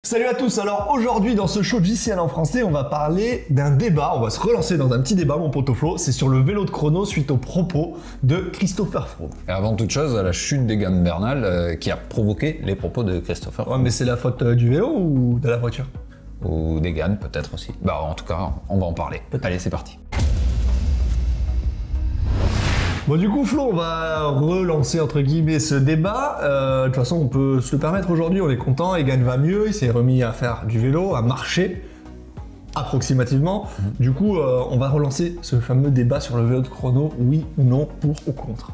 Salut à tous, alors aujourd'hui dans ce show JCL en français, on va parler d'un débat, on va se relancer dans un petit débat mon pote Flo, c'est sur le vélo de chrono suite aux propos de Christopher Froome. Et avant toute chose, la chute d'Egan Bernal qui a provoqué les propos de Christopher Froome. Ouais mais c'est la faute du vélo ou de la voiture? Ou d'Egan peut-être aussi. Bah en tout cas, on va en parler. Allez, c'est parti. Bon du coup Flo, on va relancer entre guillemets ce débat. De toute façon on peut se le permettre aujourd'hui, on est content, Egan va mieux, il s'est remis à faire du vélo, à marcher approximativement. Du coup on va relancer ce fameux débat sur le vélo de chrono, oui ou non, pour ou contre.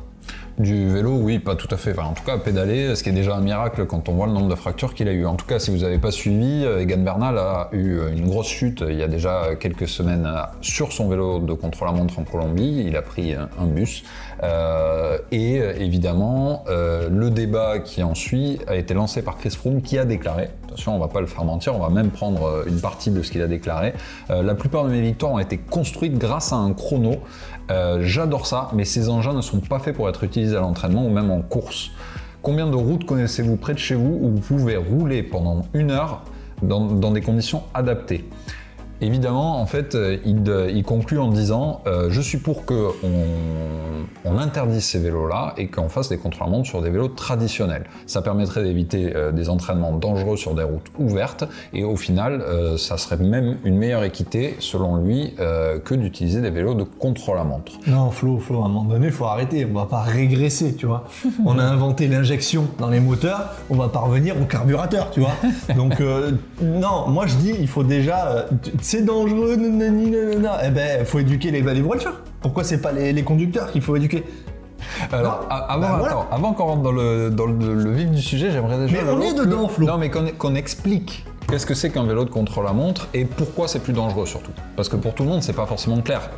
Du vélo, oui, pas tout à fait. Enfin, en tout cas, pédaler, ce qui est déjà un miracle quand on voit le nombre de fractures qu'il a eu. En tout cas, si vous n'avez pas suivi, Egan Bernal a eu une grosse chute il y a déjà quelques semaines sur son vélo de contre-la-montre en Colombie. Il a pris un bus. Et évidemment, le débat qui en suit a été lancé par Chris Froome qui a déclaré, attention, on va pas le faire mentir, on va même prendre une partie de ce qu'il a déclaré. La plupart de mes victoires ont été construites grâce à un chrono. J'adore ça, mais ces engins ne sont pas faits pour être utilisés à l'entraînement ou même en course. Combien de routes connaissez-vous près de chez vous où vous pouvez rouler pendant 1 heure dans des conditions adaptées ? Évidemment, en fait, il conclut en disant je suis pour qu'on interdise ces vélos-là et qu'on fasse des contre-la-montre sur des vélos traditionnels. Ça permettrait d'éviter des entraînements dangereux sur des routes ouvertes et au final, ça serait même une meilleure équité, selon lui, que d'utiliser des vélos de contre-la-montre. Non, Flo, à un moment donné, il faut arrêter, on va pas régresser, tu vois. On a inventé l'injection dans les moteurs, on va pas revenir au carburateur, tu vois. Donc, non, moi je dis, il faut déjà... c'est dangereux, nanana. Eh ben, faut éduquer les voitures. Pourquoi c'est pas les conducteurs qu'il faut éduquer? Alors, avant qu'on rentre dans le vif du sujet, j'aimerais déjà... Mais on est dedans, Flo. Non, mais qu'on explique qu'est-ce que c'est qu'un vélo de contre-la-montre et pourquoi c'est plus dangereux surtout. Parce que pour tout le monde, c'est pas forcément clair.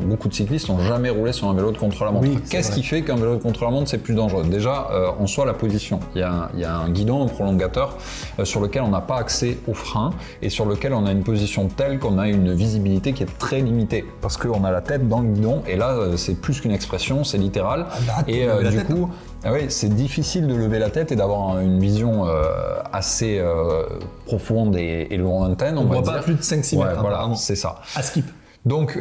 Beaucoup de cyclistes n'ont jamais roulé sur un vélo de contre-la-montre. Oui, qu'est-ce qui fait qu'un vélo de contre-la-montre c'est plus dangereux? Déjà, en soi, la position. Il y a un guidon, un prolongateur sur lequel on n'a pas accès aux freins et sur lequel on a une position telle qu'on a une visibilité qui est très limitée. Parce qu'on a la tête dans le guidon et là, c'est plus qu'une expression, c'est littéral. Et du coup... Ah oui, c'est difficile de lever la tête et d'avoir une vision assez profonde et lointaine. On voit pas plus de 5-6 mètres. Voilà, c'est ça. À skip. Donc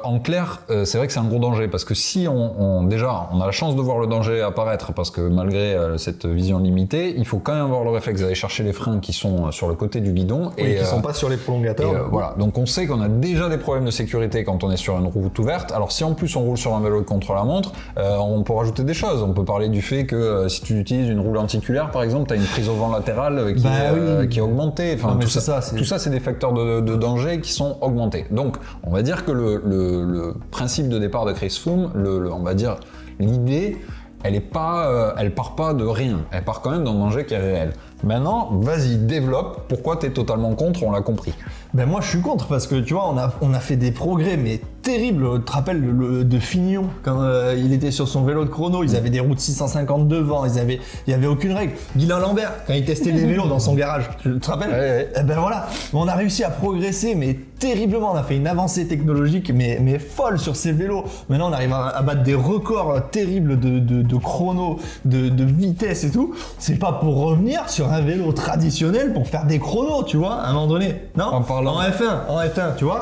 en clair, c'est vrai que c'est un gros danger parce que si déjà on a la chance de voir le danger apparaître parce que malgré cette vision limitée, il faut quand même avoir le réflexe d'aller chercher les freins qui sont sur le côté du guidon et qui sont pas sur les prolongateurs. Voilà, donc on sait qu'on a déjà des problèmes de sécurité quand on est sur une route ouverte. Alors si en plus on roule sur un vélo de contre-la-montre, on peut rajouter des choses. On peut parler du fait que si tu utilises une roue lenticulaire par exemple, tu as une prise au vent latérale qui est augmentée. Enfin, tout ça c'est des facteurs de danger qui sont augmentés. Donc on va dire que le principe de départ de Chris Froome, on va dire l'idée, elle part pas de rien, elle part quand même d'un danger qui est réel. Maintenant, vas-y, développe, pourquoi t'es totalement contre, on l'a compris. Ben moi je suis contre parce que tu vois, on a fait des progrès mais terribles. Tu te rappelles de Fignon quand il était sur son vélo de chrono, ils avaient des routes 650 devant, il y avait aucune règle. Guylain Lambert quand il testait les vélos dans son garage, tu te rappelles? Ouais. Eh ben voilà, on a réussi à progresser mais terriblement, on a fait une avancée technologique mais folle sur ces vélos. Maintenant on arrive à battre des records terribles de chrono, de vitesse et tout. C'est pas pour revenir sur un vélo traditionnel pour faire des chronos, tu vois, à un moment donné. Non? En F1, tu vois,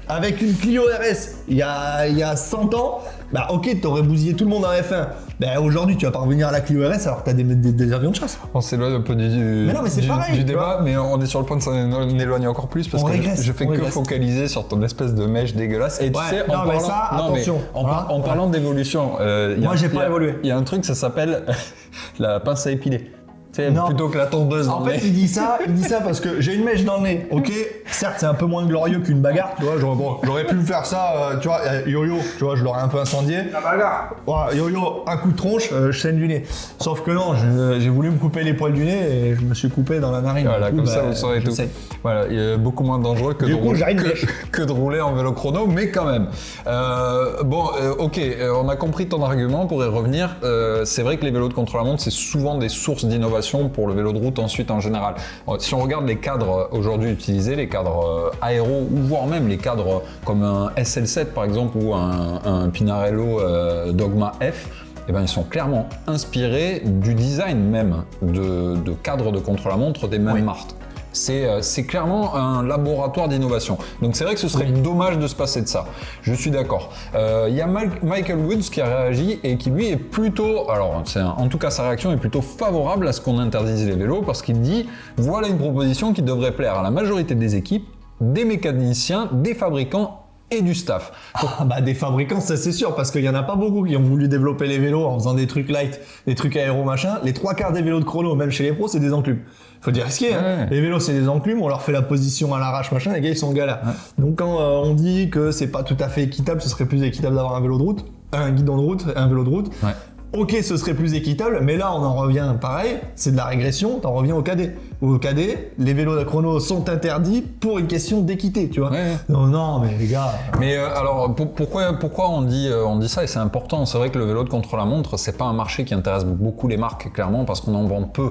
avec une Clio RS, il y a 100 ans, bah ok, t'aurais bousillé tout le monde en F1. Bah aujourd'hui, tu vas pas revenir à la Clio RS alors que t'as des avions de chasse. On s'éloigne un peu du débat, mais on est sur le point de s'en éloigner encore plus parce que je fais que focaliser sur ton espèce de mèche dégueulasse. Et tu sais, en parlant d'évolution, moi j'ai pas évolué. Il y a un truc, ça s'appelle la pince à épiler. Plutôt que la tondeuse dans le nez. En fait, il dit ça parce que j'ai une mèche dans le nez. Ok, certes, c'est un peu moins glorieux qu'une bagarre, tu vois. J'aurais pu faire ça, tu vois, yo-yo, tu vois, je l'aurais un peu incendié. La bagarre. Voilà, yo-yo, un coup de tronche, je saigne du nez. Sauf que non, j'ai voulu me couper les poils du nez et je me suis coupé dans la narine. Voilà, comme ça, vous saurez tout. Voilà, il est beaucoup moins dangereux que de rouler en vélo chrono, mais quand même. Ok, on a compris ton argument. Pour y revenir, c'est vrai que les vélos de contre-la-montre, c'est souvent des sources d'innovation pour le vélo de route ensuite en général. Si on regarde les cadres aujourd'hui utilisés, les cadres aéro ou voire même les cadres comme un SL7 par exemple ou un Pinarello Dogma F, eh ben, ils sont clairement inspirés du design même de cadre de contre-la-montre des mêmes marques. C'est clairement un laboratoire d'innovation. Donc c'est vrai que ce serait dommage de se passer de ça. Je suis d'accord. Il y a Michael Woods qui a réagi et qui lui est plutôt, alors en tout cas sa réaction est plutôt favorable à ce qu'on interdise les vélos parce qu'il dit voilà une proposition qui devrait plaire à la majorité des équipes, des mécaniciens, des fabricants et du staff. Ah bah des fabricants, ça c'est sûr, parce qu'il y en a pas beaucoup qui ont voulu développer les vélos en faisant des trucs light, des trucs aéro machin. Les 3/4 des vélos de chrono, même chez les pros, c'est des enclumes. Faut dire ce qu'il y a. Hein. Les vélos, c'est des enclumes, on leur fait la position à l'arrache machin, les gars ils sont en galère. Donc quand on dit que c'est pas tout à fait équitable, ce serait plus équitable d'avoir un vélo de route, un guidon de route, un vélo de route. Ok, ce serait plus équitable, mais là on en revient pareil, c'est de la régression, t'en reviens au cadet. Au cadet, les vélos de chrono sont interdits pour une question d'équité, tu vois. Non, mais les gars... Mais alors, pourquoi on dit ça, et c'est important, c'est vrai que le vélo de contre-la-montre, c'est pas un marché qui intéresse beaucoup les marques, clairement, parce qu'on en vend peu,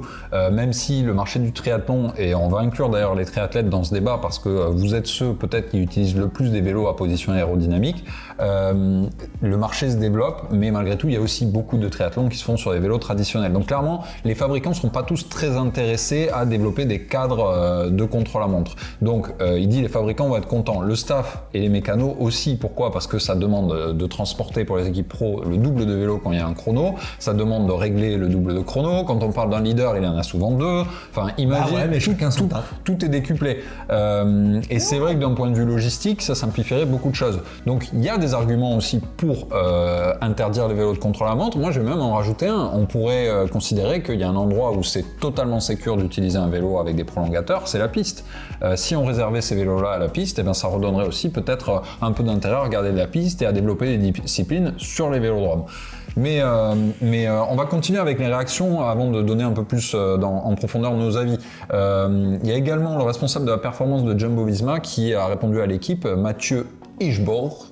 même si le marché du triathlon, et on va inclure d'ailleurs les triathlètes dans ce débat, parce que vous êtes ceux peut-être qui utilisent le plus des vélos à position aérodynamique, le marché se développe, mais malgré tout, il y a aussi beaucoup de triathlons qui se font sur des vélos traditionnels. Donc clairement, les fabricants ne seront pas tous très intéressés à développer des cadres de contre-la-montre. Donc il dit les fabricants vont être contents, le staff et les mécanos aussi. Pourquoi? Parce que ça demande de transporter pour les équipes pro le double de vélo quand il y a un chrono, ça demande de régler le double de chrono. Quand on parle d'un leader, il y en a souvent deux. Enfin, imagine, mais tout est décuplé. Et c'est vrai que d'un point de vue logistique, ça simplifierait beaucoup de choses. Donc il y a des arguments aussi pour interdire les vélos de contre-la-montre. Moi, je vais même en rajouter un. On pourrait considérer qu'il y a un endroit où c'est totalement sécure d'utiliser un vélo avec des prolongateurs, c'est la piste. Si on réservait ces vélos-là à la piste, eh bien, ça redonnerait aussi peut-être un peu d'intérêt à regarder de la piste et à développer des disciplines sur les vélodromes. Mais on va continuer avec les réactions avant de donner un peu plus en profondeur nos avis. Il y a également le responsable de la performance de Jumbo-Visma qui a répondu à l'équipe, Mathieu Ischbor,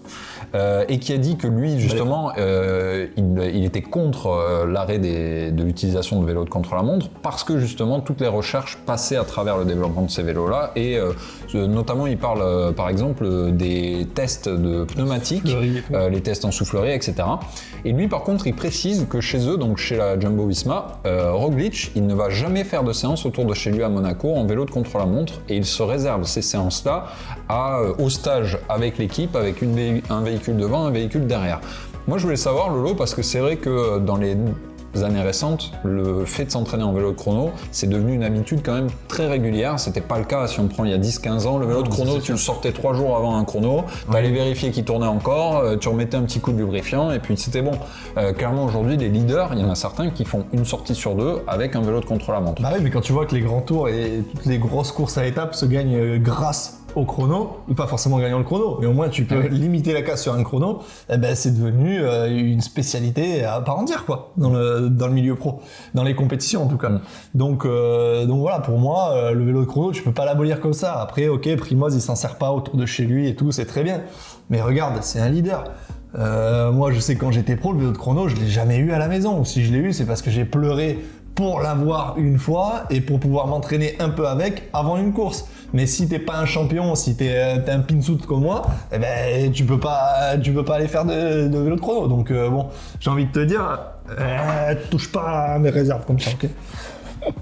et qui a dit que lui, justement, il était contre l'arrêt de l'utilisation de vélos de contre-la-montre parce que, justement, toutes les recherches passaient à travers le développement de ces vélos-là et notamment, il parle, par exemple, des tests de pneumatiques, les tests en soufflerie, etc. Et lui, par contre, il précise que chez eux, donc chez la Jumbo-Visma, Roglic, il ne va jamais faire de séance autour de chez lui à Monaco en vélo de contre-la-montre et il se réserve ces séances-là au stage avec l'équipe, avec un véhicule devant, un véhicule derrière. Moi, je voulais savoir, Lolo, parce que c'est vrai que dans les années récentes, le fait de s'entraîner en vélo de chrono, c'est devenu une habitude quand même très régulière. C'était pas le cas si on prend il y a 10-15 ans. Le vélo de chrono, tu le sortais 3 jours avant un chrono, t'allais vérifier qu'il tournait encore, tu remettais un petit coup de lubrifiant et puis c'était bon. Clairement, aujourd'hui, les leaders, il y en a certains qui font une sortie sur 2 avec un vélo de contre-la-montre. Bah oui, mais quand tu vois que les grands tours et toutes les grosses courses à étapes se gagnent grâce au chrono, ou pas forcément gagnant le chrono, mais au moins tu peux limiter la casse sur un chrono, eh ben c'est devenu une spécialité à part entière quoi, dans le milieu pro, dans les compétitions en tout cas. Donc voilà, pour moi, le vélo de chrono, tu peux pas l'abolir comme ça. Après, ok, Primoz il s'en sert pas autour de chez lui et tout, c'est très bien. Mais regarde, c'est un leader. Moi je sais que quand j'étais pro, le vélo de chrono, je l'ai jamais eu à la maison. Ou si je l'ai eu, c'est parce que j'ai pleuré pour l'avoir une fois et pour pouvoir m'entraîner un peu avec avant une course. Mais si t'es pas un champion, si t'es un pinsout comme moi, eh ben tu peux pas aller faire de vélo de chrono. Donc bon, j'ai envie de te dire, touche pas à mes réserves comme ça, ok?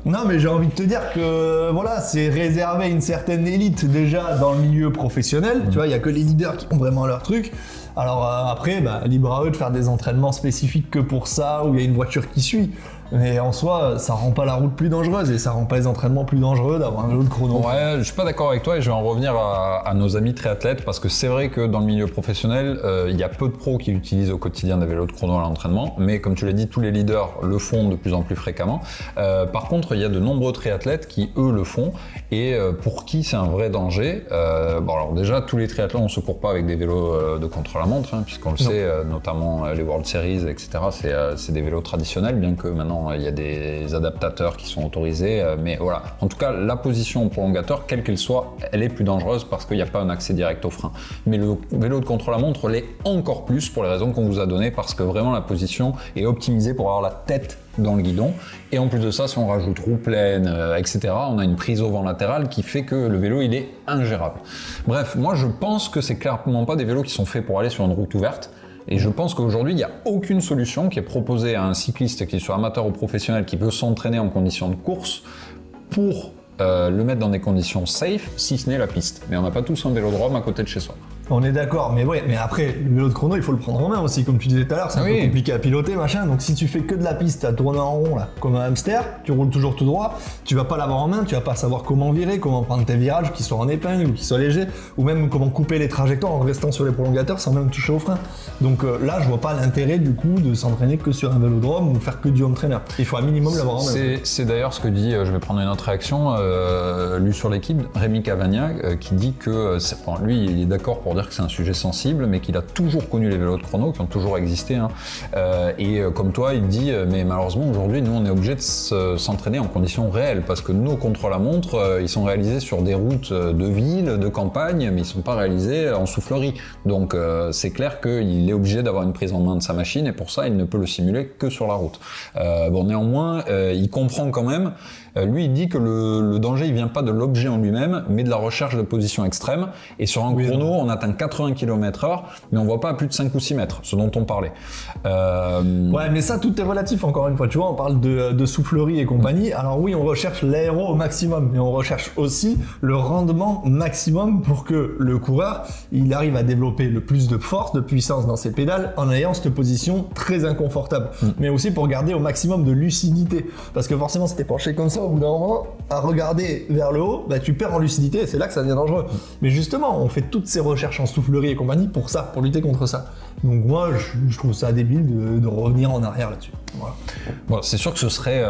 Non, mais j'ai envie de te dire que voilà, c'est réservé à une certaine élite déjà dans le milieu professionnel. Tu vois, il y a que les leaders qui ont vraiment leur truc. Alors après, libre à eux de faire des entraînements spécifiques que pour ça, où il y a une voiture qui suit. Mais en soi, ça rend pas la route plus dangereuse et ça rend pas les entraînements plus dangereux d'avoir un vélo de chrono. Ouais, je suis pas d'accord avec toi et je vais en revenir à nos amis triathlètes parce que c'est vrai que dans le milieu professionnel, il y a peu de pros qui utilisent au quotidien des vélos de chrono à l'entraînement, mais comme tu l'as dit, tous les leaders le font de plus en plus fréquemment. Par contre, il y a de nombreux triathlètes qui, eux, le font et pour qui c'est un vrai danger. Bon, alors déjà, tous les triathlons, on se court pas avec des vélos de contre-la-montre, hein, puisqu'on le sait, notamment les World Series, etc. C'est des vélos traditionnels, bien que maintenant il y a des adaptateurs qui sont autorisés, mais voilà. En tout cas, la position au prolongateur, quelle qu'elle soit, elle est plus dangereuse parce qu'il n'y a pas un accès direct au frein. Mais le vélo de contre-la-montre l'est encore plus pour les raisons qu'on vous a données, parce que vraiment la position est optimisée pour avoir la tête dans le guidon. Et en plus de ça, si on rajoute roue pleine, etc., on a une prise au vent latéral qui fait que le vélo, il est ingérable. Bref, moi je pense que c'est clairement pas des vélos qui sont faits pour aller sur une route ouverte. Et je pense qu'aujourd'hui, il n'y a aucune solution qui est proposée à un cycliste, qu'il soit amateur ou professionnel, qui veut s'entraîner en conditions de course pour le mettre dans des conditions safe, si ce n'est la piste. Mais on n'a pas tous un vélodrome à côté de chez soi. On est d'accord, mais ouais, mais après, le vélo de chrono, il faut le prendre en main aussi, comme tu disais tout à l'heure, c'est un peu compliqué à piloter, machin, donc si tu fais que de la piste à tourner en rond, là, comme un hamster, tu roules toujours tout droit, tu vas pas l'avoir en main, tu vas pas savoir comment virer, comment prendre tes virages, qu'ils soient en épingle ou qu'ils soient légers, ou même comment couper les trajectoires en restant sur les prolongateurs sans même toucher au frein. Donc là, je vois pas l'intérêt, du coup, de s'entraîner que sur un vélodrome ou faire que du home trainer. Il faut un minimum l'avoir en main. C'est d'ailleurs ce que dit, je vais prendre une autre réaction, lu sur l'équipe, Rémi Cavagna, qui dit que, lui, il est d'accord pour dire que c'est un sujet sensible, mais qu'il a toujours connu les vélos de chrono, qui ont toujours existé. Hein. Et comme toi, il dit, mais malheureusement, aujourd'hui, nous, on est obligé de s'entraîner en conditions réelles, parce que nos contre-la-montre, ils sont réalisés sur des routes de ville, de campagne, mais ils ne sont pas réalisés en soufflerie. Donc, c'est clair qu'il est obligé d'avoir une prise en main de sa machine, et pour ça, il ne peut le simuler que sur la route. Bon, néanmoins, il comprend quand même. Lui, il dit que le danger, il vient pas de l'objet en lui-même, mais de la recherche de position extrême. Et sur un chrono, on atteint 80 km/h, mais on voit pas à plus de 5 ou 6 mètres, ce dont on parlait. Ouais, mais ça, tout est relatif, encore une fois. Tu vois, on parle de soufflerie et compagnie. Alors oui, on recherche l'aéro au maximum, mais on recherche aussi le rendement maximum pour que le coureur, il arrive à développer le plus de force, de puissance dans ses pédales, en ayant cette position très inconfortable. Mais aussi pour garder au maximum de lucidité. Parce que forcément, si t'es penché comme ça, au bout d'un moment, à regarder vers le haut, bah, tu perds en lucidité et c'est là que ça devient dangereux. Mais justement, on fait toutes ces recherches en soufflerie et compagnie pour ça, pour lutter contre ça. Donc moi, je trouve ça débile de revenir en arrière là-dessus. Voilà. Bon, c'est sûr que ce serait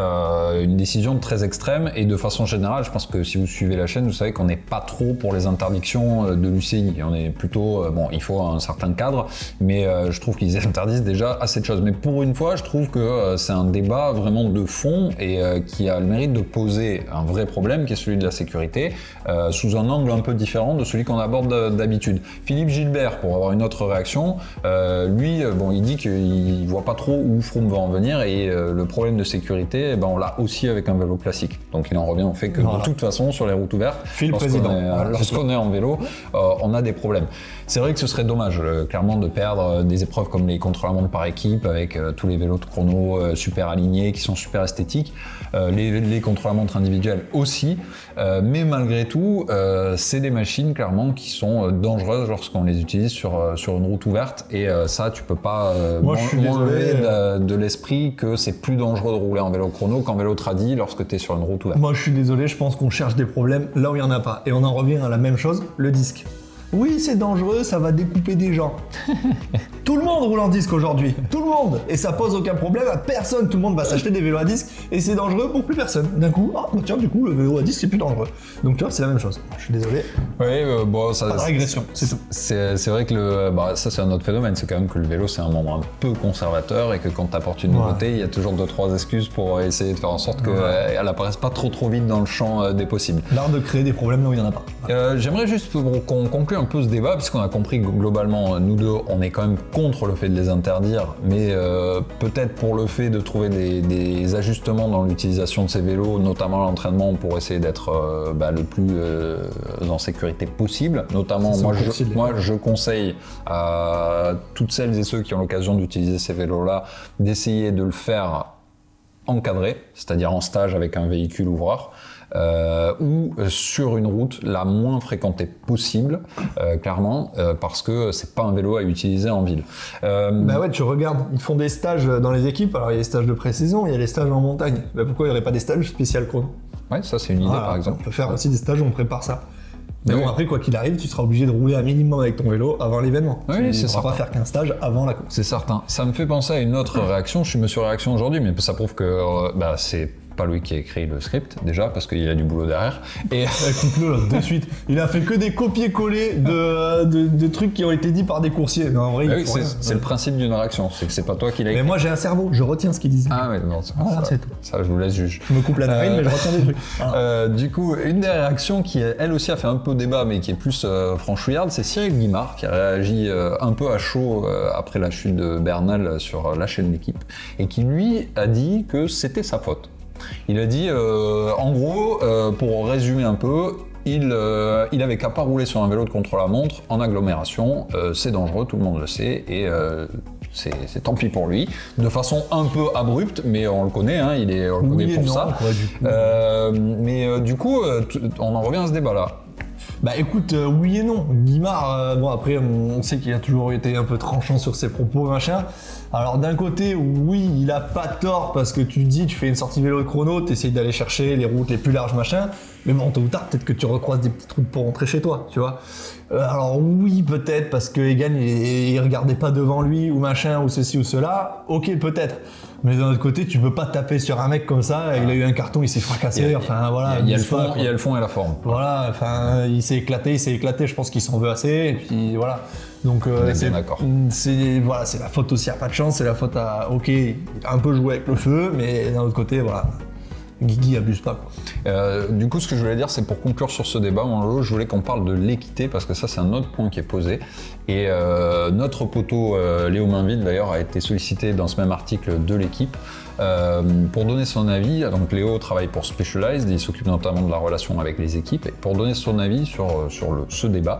une décision très extrême et de façon générale, je pense que si vous suivez la chaîne, vous savez qu'on n'est pas trop pour les interdictions de l'UCI. On est plutôt, bon, il faut un certain cadre, mais je trouve qu'ils interdisent déjà assez de choses. Mais pour une fois, je trouve que c'est un débat vraiment de fond et qui a le mérite de poser un vrai problème qui est celui de la sécurité sous un angle un peu différent de celui qu'on aborde d'habitude. Philippe Gilbert, pour avoir une autre réaction, lui, bon, il dit qu'il voit pas trop où Froome va en venir et le problème de sécurité, ben, on l'a aussi avec un vélo classique. Donc il en revient au fait que de toute façon, sur les routes ouvertes, lorsqu'on est en vélo, on a des problèmes. C'est vrai que ce serait dommage, clairement, de perdre des épreuves comme les contre-la-montre par équipe avec tous les vélos de chrono super alignés qui sont super esthétiques, les contre-la-montre individuels aussi, mais malgré tout, c'est des machines clairement qui sont dangereuses lorsqu'on les utilise sur une route ouverte et ça, tu peux pas m'enlever de l'esprit que c'est plus dangereux de rouler en vélo chrono qu'en vélo tradi lorsque tu es sur une route ouverte. Moi, je suis désolé, je pense qu'on cherche des problèmes là où il n'y en a pas. Et on en revient à la même chose, le disque. Oui, c'est dangereux, ça va découper des gens. Tout le monde roule en disque aujourd'hui, tout le monde. Et ça pose aucun problème à personne, tout le monde va s'acheter des vélos à disque et c'est dangereux pour plus personne. D'un coup, ah bah tiens, du coup, le vélo à disque c'est plus dangereux. Donc tu vois, c'est la même chose. Je suis désolé. Oui, bon, ça... Pas de régression, c'est tout. C'est vrai que ça c'est un autre phénomène, c'est quand même que le vélo c'est un membre un peu conservateur et que quand tu apportes une nouveauté, il y a toujours 2-3 excuses pour essayer de faire en sorte qu'elle apparaisse pas trop vite dans le champ des possibles. L'art de créer des problèmes là où il n'y en a pas. J'aimerais juste qu'on conclue un peu ce débat, puisqu'on a compris que globalement, nous deux, on est quand même contre le fait de les interdire, mais peut-être pour le fait de trouver des ajustements dans l'utilisation de ces vélos, notamment l'entraînement, pour essayer d'être le plus en sécurité possible. Notamment, moi, je conseille à toutes celles et ceux qui ont l'occasion d'utiliser ces vélos-là d'essayer de le faire encadré, c'est-à-dire en stage avec un véhicule ouvreur. Ou sur une route la moins fréquentée possible, clairement, parce que c'est pas un vélo à utiliser en ville. Bah ouais, tu regardes, ils font des stages dans les équipes, alors il y a les stages de pré-saison, il y a les stages en montagne. Bah pourquoi il n'y aurait pas des stages spécial chrono? Ouais, ça c'est une idée par exemple. On peut faire aussi des stages où on prépare ça. Mais bon, après, quoi qu'il arrive, tu seras obligé de rouler un minimum avec ton vélo avant l'événement. Oui, tu ne pourras pas faire qu'un stage avant la course. C'est certain. Ça me fait penser à une autre réaction. Je suis monsieur réaction aujourd'hui, mais ça prouve que c'est pas lui qui a écrit le script, déjà, parce qu'il a du boulot derrière. Et écoute-le, de suite. Il a fait que des copier-coller de trucs qui ont été dit par des coursiers. Non, en vrai, oui, c'est le principe d'une réaction, c'est que c'est pas toi qui l'as écrit. Mais moi, j'ai un cerveau, je retiens ce qu'il disait. Ah ouais, non, c'est tout. Ça, je vous laisse juger. Je me coupe la narine, mais je retiens des trucs. Voilà. Du coup, une des réactions qui, elle aussi, a fait un peu débat, mais qui est plus franchouillarde, c'est Cyril Guimard, qui a réagi un peu à chaud après la chute de Bernal sur la chaîne L'Équipe, et qui, lui, a dit que c'était sa faute. Il a dit, en gros, pour résumer un peu, il avait qu'à pas rouler sur un vélo de contre-la-montre en agglomération. C'est dangereux, tout le monde le sait, et c'est tant pis pour lui. De façon un peu abrupte, mais on le connaît, hein, on le connaît pour non, ça. Quoi, Du coup, on en revient à ce débat-là. Bah écoute, oui et non. Guimard, bon après on sait qu'il a toujours été un peu tranchant sur ses propos, machin. Alors d'un côté, oui, il a pas tort parce que tu fais une sortie vélo de chrono, t'essayes d'aller chercher les routes les plus larges, machin. Mais bon, tôt ou tard, peut-être que tu recroises des petites routes pour rentrer chez toi, tu vois. Alors oui, peut-être parce que Egan, il regardait pas devant lui ou machin ou ceci ou cela. Ok, peut-être. Mais d'un autre côté, tu peux pas taper sur un mec comme ça. Il a eu un carton, il s'est fracassé. Enfin voilà. Il y a le fond et la forme. Voilà. Enfin, il s'est éclaté. Je pense qu'il s'en veut assez. Et puis voilà. Donc c'est d'accord. C'est la faute aussi à pas de chance. C'est la faute à. Ok, il a un peu joué avec le feu, mais d'un autre côté, voilà. Guigui abuse pas, quoi. Du coup, ce que je voulais dire, c'est pour conclure sur ce débat, mon Lolo, je voulais qu'on parle de l'équité parce que ça, c'est un autre point qui est posé. Et notre poteau Léo Mainville, d'ailleurs, a été sollicité dans ce même article de l'équipe pour donner son avis. Donc, Léo travaille pour Specialized, il s'occupe notamment de la relation avec les équipes, et pour donner son avis sur ce débat.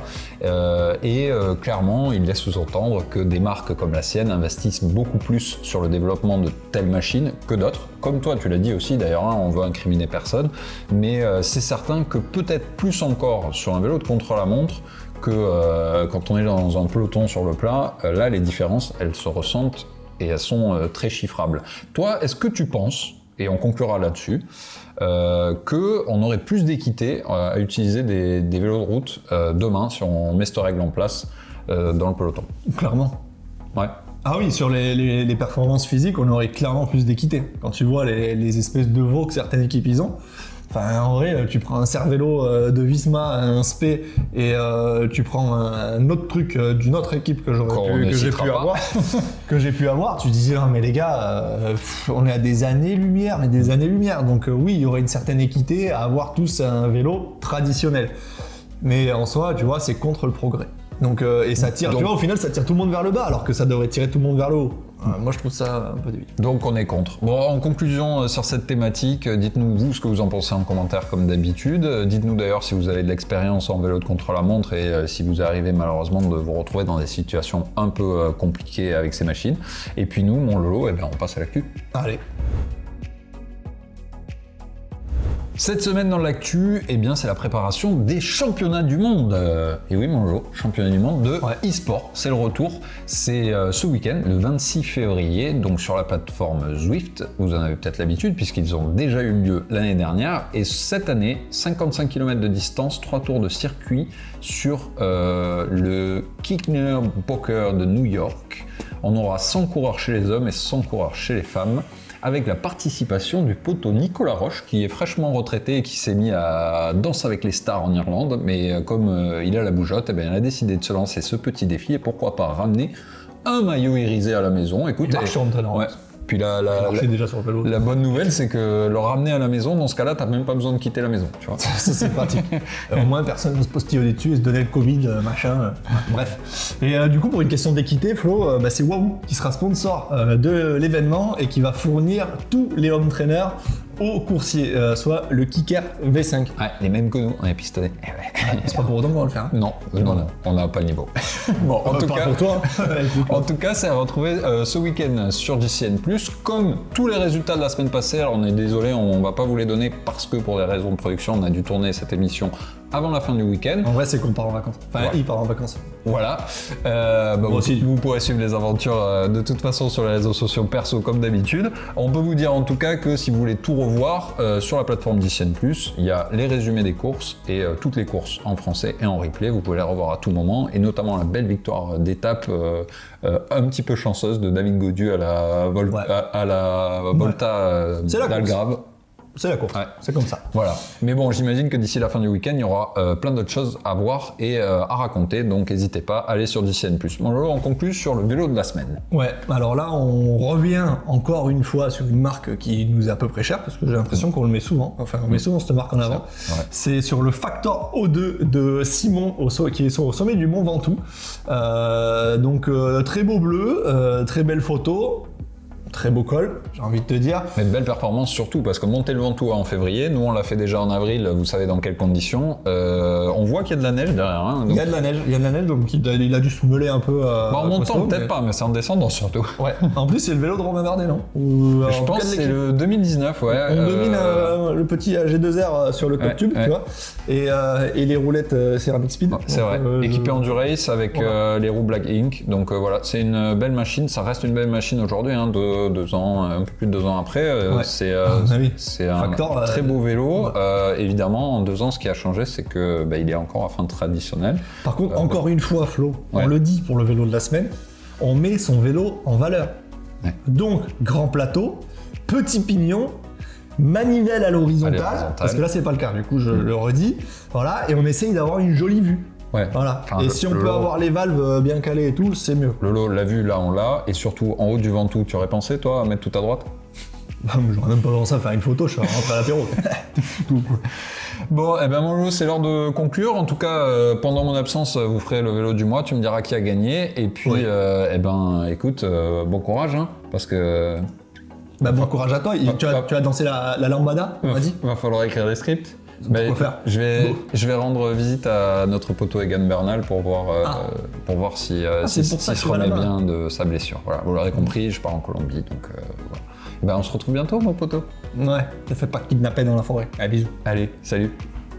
Clairement, il laisse sous-entendre que des marques comme la sienne investissent beaucoup plus sur le développement de telles machines que d'autres. Comme toi, tu l'as dit aussi d'ailleurs, hein, on veut incriminer personne, mais c'est certain que peut-être plus encore sur un vélo de contre-la-montre que quand on est dans un peloton sur le plat, là les différences elles se ressentent et elles sont très chiffrables. Toi, est-ce que tu penses, et on conclura là-dessus, qu'on aurait plus d'équité à utiliser des vélos de route demain si on met cette règle en place dans le peloton? Clairement. Ouais. Ah oui, sur les performances physiques, on aurait clairement plus d'équité. Quand tu vois les espèces de veaux que certaines équipes ils ont, enfin en vrai, tu prends un Cervélo de Visma, un Spé, et tu prends un autre truc d'une autre équipe que j'ai pu avoir, tu disais, non mais les gars, on est à des années-lumière, mais des années-lumière. Donc oui, il y aurait une certaine équité à avoir tous un vélo traditionnel. Mais en soi, tu vois, c'est contre le progrès. Donc, et ça tire, tu vois, au final, ça tire tout le monde vers le bas, alors que ça devrait tirer tout le monde vers le haut. Moi, je trouve ça un peu débile. Donc, on est contre. Bon, en conclusion sur cette thématique, dites-nous, vous, ce que vous en pensez en commentaire, comme d'habitude. Dites-nous d'ailleurs si vous avez de l'expérience en vélo de contre-la-montre et si vous arrivez malheureusement de vous retrouver dans des situations un peu compliquées avec ces machines. Et puis nous, mon Lolo, on passe à l'actu. Allez. Cette semaine dans l'actu, c'est la préparation des championnats du monde. Et oui, mon Lolo, championnat du monde de e-sport. C'est le retour. C'est ce week-end, le 26 février, donc sur la plateforme Zwift. Vous en avez peut-être l'habitude puisqu'ils ont déjà eu lieu l'année dernière. Et cette année, 55 km de distance, 3 tours de circuit sur le Knickerbocker de New York. On aura 100 coureurs chez les hommes et 100 coureurs chez les femmes, avec la participation du poteau Nicolas Roche, qui est fraîchement retraité et qui s'est mis à danser avec les stars en Irlande, mais comme il a la bougeotte, il a décidé de se lancer ce petit défi, et pourquoi pas ramener un maillot irisé à la maison. Écoute, puis déjà sur le vélo. La bonne nouvelle, c'est que le ramener à la maison, dans ce cas-là, t'as même pas besoin de quitter la maison, tu vois. Ça, c'est pratique. Au moins, personne ne se postillonner dessus et se donner le Covid, machin. Bref. Et du coup, pour une question d'équité, Flo, c'est Wahoo qui sera sponsor de l'événement et qui va fournir tous les home trainers aux coursiers, soit le Kicker V5. Ouais, les mêmes que nous, on est pistonnés. C'est pas pour autant qu'on va le faire. Hein. Non, on n'a pas le niveau. Bon, en tout cas, c'est à retrouver ce week-end sur DCN+, comme tous les résultats de la semaine passée. Alors on est désolé, on va pas vous les donner parce que pour des raisons de production, on a dû tourner cette émission avant la fin du week-end. En vrai, c'est qu'on part en vacances. Enfin, il part en vacances. Voilà. Vous pourrez suivre les aventures de toute façon sur les réseaux sociaux perso comme d'habitude. On peut vous dire en tout cas que si vous voulez tout revoir sur la plateforme DCN+, il y a les résumés des courses et toutes les courses en français et en replay. Vous pouvez les revoir à tout moment, et notamment la belle victoire d'étape un petit peu chanceuse de David Gaudu à la Volta d'Algarve. C'est la course, c'est comme ça. Voilà. Mais bon, j'imagine que d'ici la fin du week-end, il y aura plein d'autres choses à voir et à raconter, donc n'hésitez pas à aller sur DCN+. Bon, là, on conclut sur le vélo de la semaine. Ouais, alors là, on revient encore une fois sur une marque qui nous est à peu près chère, parce que j'ai l'impression qu'on le met souvent, on met souvent cette marque en avant. Ouais. C'est sur le Factor O2 de Simon, qui est au sommet du Mont Ventoux. Donc, très beau bleu, très belle photo. très beau col, j'ai envie de te dire. Mais de belles performances surtout, parce que monter le Ventoux en février, nous on l'a fait déjà en avril, vous savez dans quelles conditions. On voit qu'il y a de la neige derrière. Hein, donc... Il y a de la neige, donc il a dû se meuler un peu. En montant peut-être pas, mais c'est en descendant surtout. Ouais. En plus c'est le vélo de Romain Bardet, non? Je pense que c'est le 2019, ouais. On domine le petit G2R sur le top tube, tu vois, et les roulettes Ceramic Speed. C'est vrai, équipé Endurace avec les roues Black Ink, donc voilà, c'est une belle machine, ça reste une belle machine aujourd'hui, hein, 2 ans, un peu plus de 2 ans après, c'est un très beau vélo. Évidemment, en 2 ans, ce qui a changé, c'est que il est encore à fin traditionnelle. Par contre, encore une fois, Flo, on le dit pour le vélo de la semaine, on met son vélo en valeur. Ouais. Donc, grand plateau, petit pignon, manivelle à l'horizontale, parce que là, c'est pas le cas, du coup, je le redis. Voilà, et on essaye d'avoir une jolie vue. Ouais. Voilà. Enfin, et si on peut avoir les valves bien calées et tout, c'est mieux. Lolo, la vue, là, on l'a. Et surtout, en haut du Ventoux, tu aurais pensé, toi, à mettre tout à droite? J'aurais même pas pensé à faire une photo, je suis rentré à l'apéro. Bon, mon Lolo, c'est l'heure de conclure. En tout cas, pendant mon absence, vous ferez le vélo du mois. Tu me diras qui a gagné. Et puis, écoute, bon courage, hein, parce que... bon courage à toi. Tu as dansé la lambada, on m'a dit. Va falloir écrire des scripts. Je vais rendre visite à notre poteau Egan Bernal pour voir s'il se remet bien de sa blessure. Voilà, vous l'aurez compris, je pars en Colombie, donc voilà. On se retrouve bientôt, mon poteau. Ouais, ne fais pas kidnapper dans la forêt. Allez, bisous. Allez, salut.